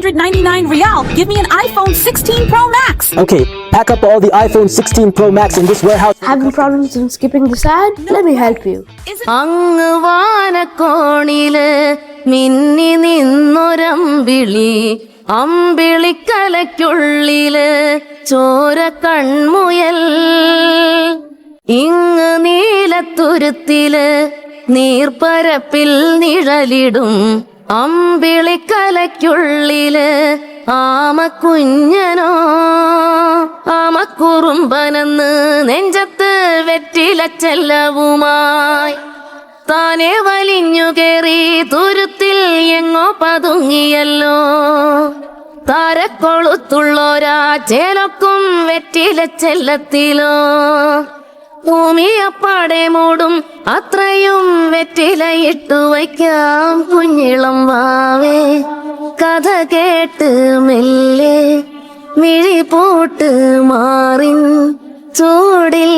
399 Real. Give me an iPhone 16 Pro Max. Okay, pack up all the iPhone 16 Pro Max in this warehouse. Having problems in skipping this ad? Let me help you. അങ്ങ് വാനക്കോണില് മിന്നി നിന്നൊരമ്പിളി അമ്പിളിക്കലയ്ക്കുള്ളില് ചോര കൺമുയൽ ഇങ്ങ് നീലത്തുരുത്തില് നീർപ്പരപ്പിൽ നിഴലിടും അമ്പിളിക്കലയ്ക്കുള്ളില് ആമക്കുഞ്ഞനോ ആമക്കുറുമ്പനെന്ന് നെഞ്ചത്ത് വെറ്റിലച്ചെല്ലവുമായി താനെ വലിഞ്ഞു കേറി തുരുത്തിൽ എങ്ങോ പതുങ്ങിയല്ലോ താരക്കൊളുത്തുള്ളോരാ ചേലൊക്കും വെറ്റിലച്ചെല്ലത്തിലോ ഭൂമിയപ്പാടെ മൂടും അത്രയും വെറ്റിലയിട്ടു വയ്ക്കാം കുഞ്ഞിളം വാവേ കഥ കേട്ട് മെല്ലെ മിഴി പൂട്ട് മാറിൻ ചൂടിൽ